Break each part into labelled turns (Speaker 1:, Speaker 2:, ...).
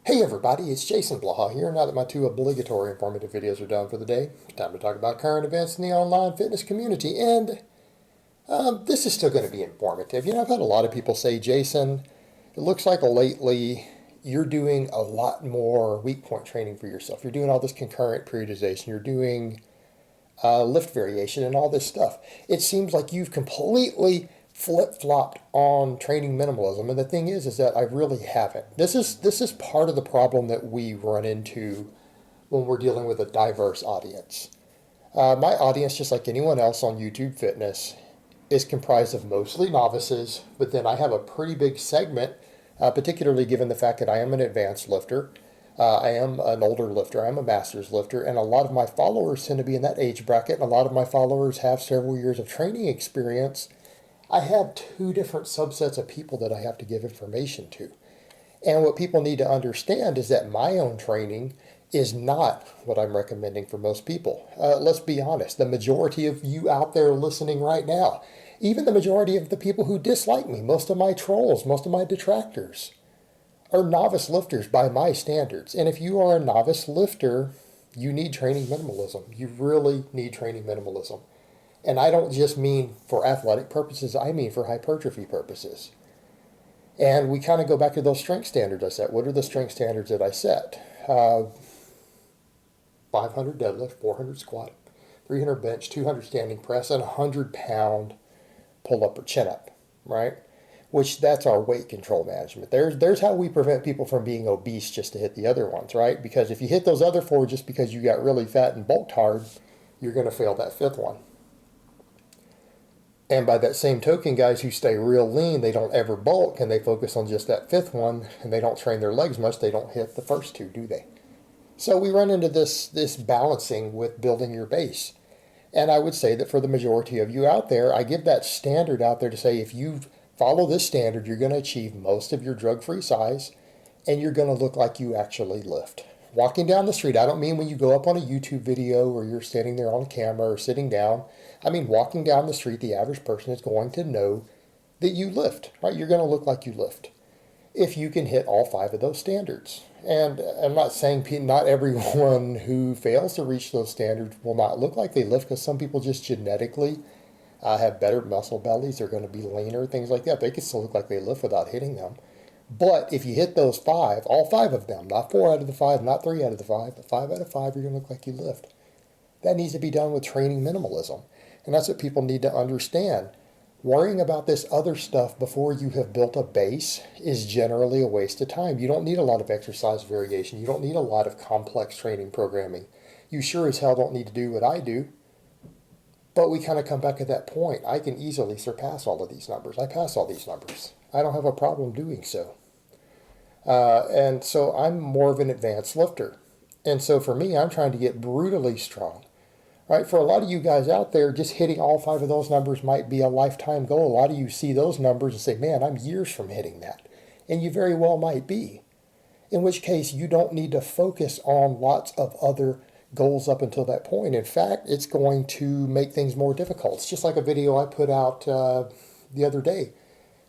Speaker 1: Hey everybody, it's Jason Blaha here. Now that my two obligatory informative videos are done for the day, time to talk about current events in the online fitness community. And this is still going to be informative. I've had a lot of people say, Jason, it looks like lately you're doing a lot more weak point training for yourself. You're doing all this concurrent periodization. You're doing lift variation and all this stuff. It seems like you've completely flip-flopped on training minimalism, and the thing is that I really haven't. This is part of the problem that we run into when we're dealing with a diverse audience. My audience, just like anyone else on YouTube Fitness, is comprised of mostly novices, but then I have a pretty big segment, particularly given the fact that I am an advanced lifter. I am an older lifter. I'm a master's lifter, and a lot of my followers tend to be in that age bracket, and a lot of my followers have several years of training experience. I have two different subsets of people that I have to give information to. And what people need to understand is that my own training is not what I'm recommending for most people. Let's be honest, the majority of you out there listening right now, even the majority of the people who dislike me, most of my trolls, most of my detractors, are novice lifters by my standards. And if you are a novice lifter, you need training minimalism. You really need training minimalism. And I don't just mean for athletic purposes, I mean for hypertrophy purposes. And we kind of go back to those strength standards I set. What are the strength standards that I set? 500 deadlift, 400 squat, 300 bench, 200 standing press, and 100-pound pull-up or chin-up, right? Which that's our weight control management. There's how we prevent people from being obese just to hit the other ones, right? Because if you hit those other four just because you got really fat and bulked hard, you're going to fail that fifth one. And by that same token, guys who stay real lean, they don't ever bulk and they focus on just that fifth one and they don't train their legs much, they don't hit the first two, do they? So we run into this balancing with building your base. And I would say that for the majority of you out there, I give that standard out there to say if you follow this standard, you're going to achieve most of your drug-free size and you're going to look like you actually lift. Walking down the street, I don't mean when you go up on a YouTube video or you're standing there on camera or sitting down. I mean walking down the street, the average person is going to know that you lift, right? You're going to look like you lift if you can hit all five of those standards. And I'm not saying not everyone who fails to reach those standards will not look like they lift, because some people just genetically have better muscle bellies. They're going to be leaner, things like that. They can still look like they lift without hitting them. But if you hit those five, all five of them, not 4 out of the 5, not 3 out of the 5, but 5 out of 5, you're going to look like you lift. That needs to be done with training minimalism. And that's what people need to understand. Worrying about this other stuff before you have built a base is generally a waste of time. You don't need a lot of exercise variation. You don't need a lot of complex training programming. You sure as hell don't need to do what I do. But we kind of come back at that point. I can easily surpass all of these numbers. I pass all these numbers. I don't have a problem doing so. And so I'm more of an advanced lifter. And so for me, I'm trying to get brutally strong. Right? For a lot of you guys out there, just hitting all 5 of those numbers might be a lifetime goal. A lot of you see those numbers and say, man, I'm years from hitting that. And you very well might be. In which case, you don't need to focus on lots of other goals up until that point. In fact, it's going to make things more difficult. It's just like a video I put out the other day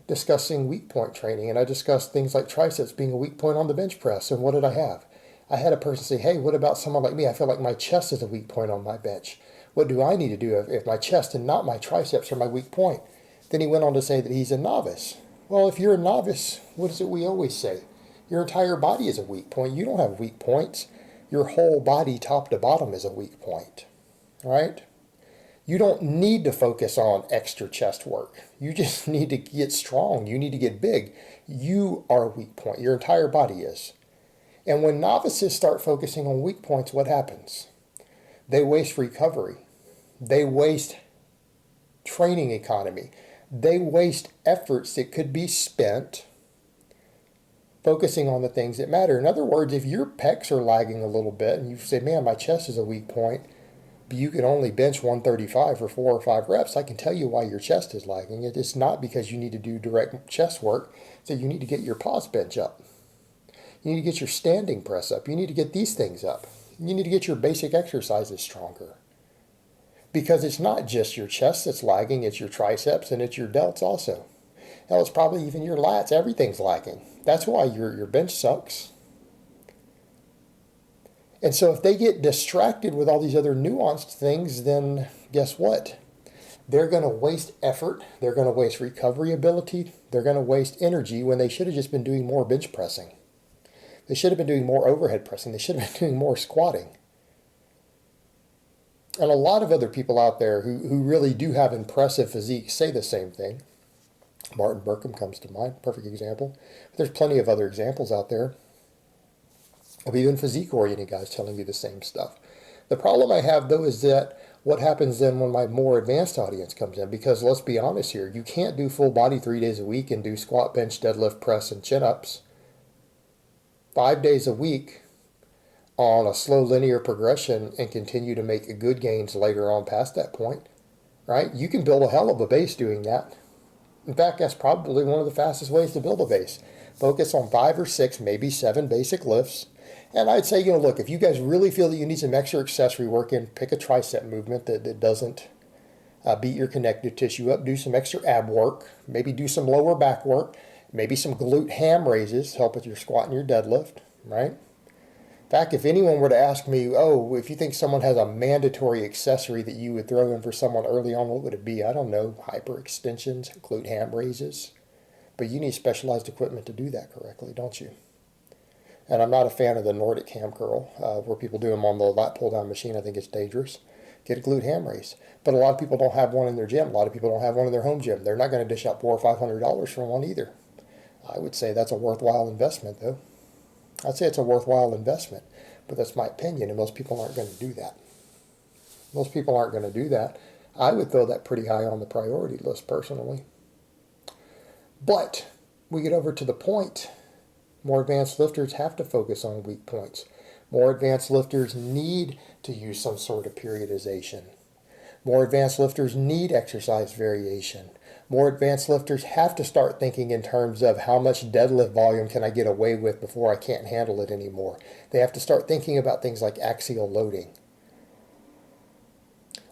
Speaker 1: discussing weak point training. And I discussed things like triceps being a weak point on the bench press. And what did I have? I had a person say, hey, what about someone like me? I feel like my chest is a weak point on my bench. What do I need to do if my chest and not my triceps are my weak point? Then he went on to say that he's a novice. Well, if you're a novice, what is it we always say? Your entire body is a weak point. You don't have weak points. Your whole body, top to bottom, is a weak point, right? You don't need to focus on extra chest work. You just need to get strong. You need to get big. You are a weak point. Your entire body is. And when novices start focusing on weak points, what happens? They waste recovery. They waste training economy. They waste efforts that could be spent focusing on the things that matter. In other words, if your pecs are lagging a little bit and you say, man, my chest is a weak point, but you can only bench 135 for 4 or 5 reps, I can tell you why your chest is lagging. It's not because you need to do direct chest work, so you need to get your pause bench up. You need to get your standing press up. You need to get these things up. You need to get your basic exercises stronger. Because it's not just your chest that's lagging, it's your triceps and it's your delts also. Hell, it's probably even your lats. Everything's lagging. That's why your bench sucks. And so if they get distracted with all these other nuanced things, then guess what? They're going to waste effort. They're going to waste recovery ability. They're going to waste energy when they should have just been doing more bench pressing. They should have been doing more overhead pressing. They should have been doing more squatting. And a lot of other people out there who really do have impressive physiques say the same thing. Martin Burkham comes to mind, perfect example. But there's plenty of other examples out there of even physique-oriented guys telling you the same stuff. The problem I have, though, is that what happens then when my more advanced audience comes in? Because let's be honest here, you can't do full body 3 days a week and do squat, bench, deadlift, press, and chin-ups 5 days a week on a slow linear progression and continue to make good gains later on past that point, right? You can build a hell of a base doing that. In fact, that's probably one of the fastest ways to build a base. Focus on 5 or 6, maybe 7 basic lifts. And I'd say, look, if you guys really feel that you need some extra accessory work in, pick a tricep movement that doesn't beat your connective tissue up. Do some extra ab work. Maybe do some lower back work. Maybe some glute ham raises, help with your squat and your deadlift, right? In fact, if anyone were to ask me, oh, if you think someone has a mandatory accessory that you would throw in for someone early on, what would it be? I don't know, hyperextensions, glute ham raises. But you need specialized equipment to do that correctly, don't you? And I'm not a fan of the Nordic ham curl, where people do them on the lat pull-down machine. I think it's dangerous. Get a glute ham raise. But a lot of people don't have one in their gym. A lot of people don't have one in their home gym. They're not going to dish out $400 or $500 for one either. I would say that's a worthwhile investment, though. I'd say it's a worthwhile investment, but that's my opinion, and most people aren't going to do that. Most people aren't going to do that. I would throw that pretty high on the priority list, personally. But we get over to the point. More advanced lifters have to focus on weak points. More advanced lifters need to use some sort of periodization. More advanced lifters need exercise variation. More advanced lifters have to start thinking in terms of how much deadlift volume can I get away with before I can't handle it anymore. They have to start thinking about things like axial loading.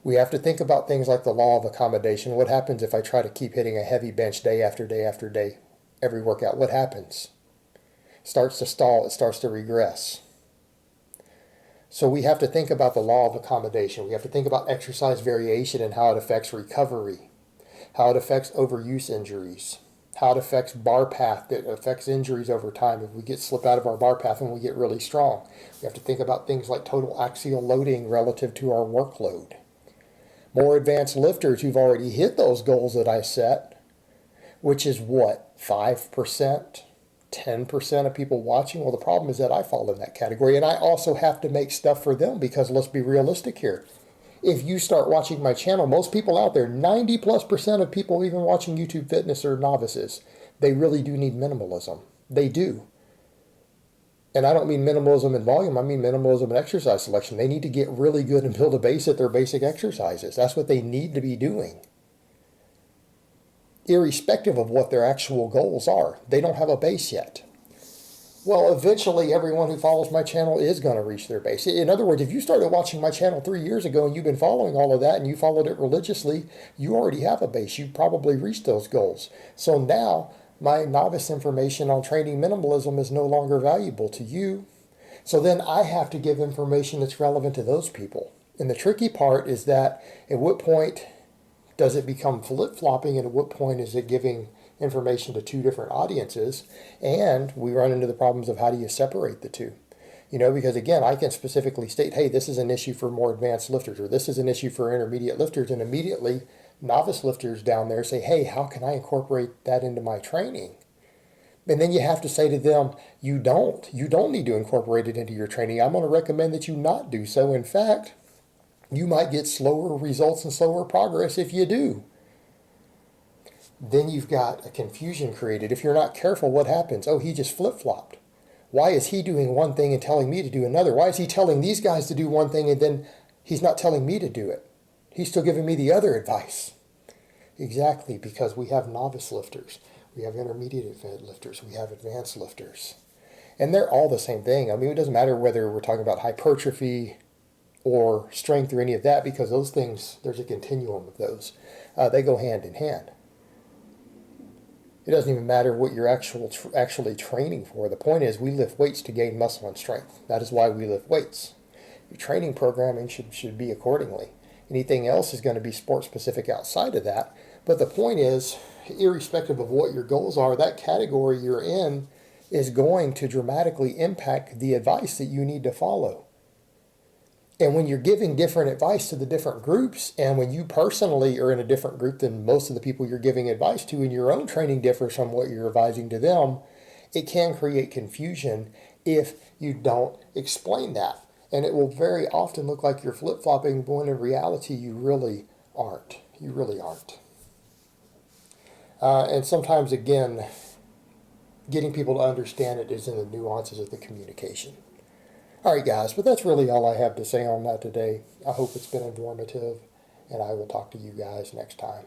Speaker 1: We have to think about things like the law of accommodation. What happens if I try to keep hitting a heavy bench day after day after day, every workout? What happens? It starts to stall. It starts to regress. So we have to think about the law of accommodation. We have to think about exercise variation and how it affects recovery, how it affects overuse injuries, how it affects bar path, that affects injuries over time if we slip out of our bar path and we get really strong. We have to think about things like total axial loading relative to our workload. More advanced lifters who've already hit those goals that I set, which is what, 5%? 10% of people watching? Well, the problem is that I fall in that category, and I also have to make stuff for them, because let's be realistic here. If you start watching my channel, most people out there, 90+% of people even watching YouTube Fitness are novices. They really do need minimalism. They do. And I don't mean minimalism in volume, I mean minimalism in exercise selection. They need to get really good and build a base at their basic exercises. That's what they need to be doing, irrespective of what their actual goals are. They don't have a base yet. Well, eventually everyone who follows my channel is going to reach their base. In other words, if you started watching my channel 3 years ago and you've been following all of that and you followed it religiously, you already have a base. You've probably reached those goals. So now my novice information on training minimalism is no longer valuable to you. So then I have to give information that's relevant to those people. And the tricky part is that at what point does it become flip-flopping, and at what point is it giving information to two different audiences? And we run into the problems of how do you separate the two? Because again, I can specifically state, hey, this is an issue for more advanced lifters, or this is an issue for intermediate lifters, and immediately novice lifters down there say, hey, how can I incorporate that into my training? And then you have to say to them, you don't need to incorporate it into your training. I'm going to recommend that you not do so. In fact, you might get slower results and slower progress if you do. Then you've got a confusion created. If you're not careful, what happens? Oh, he just flip-flopped. Why is he doing one thing and telling me to do another? Why is he telling these guys to do one thing and then he's not telling me to do it? He's still giving me the other advice. Exactly, because we have novice lifters. We have intermediate lifters. We have advanced lifters. And they're all the same thing. I mean, it doesn't matter whether we're talking about hypertrophy or strength or any of that, because those things, there's a continuum of those. They go hand in hand. It doesn't even matter what you're actually training for. The point is we lift weights to gain muscle and strength. That is why we lift weights. your training programming should be accordingly. Anything else is going to be sport specific outside of that. But the point is, irrespective of what your goals are, that category you're in is going to dramatically impact the advice that you need to follow. And when you're giving different advice to the different groups, and when you personally are in a different group than most of the people you're giving advice to, and your own training differs from what you're advising to them, it can create confusion if you don't explain that. And it will very often look like you're flip-flopping, when in reality you really aren't. You really aren't. And sometimes, again, getting people to understand it is in the nuances of the communication. All right, guys, but that's really all I have to say on that today. I hope it's been informative, and I will talk to you guys next time.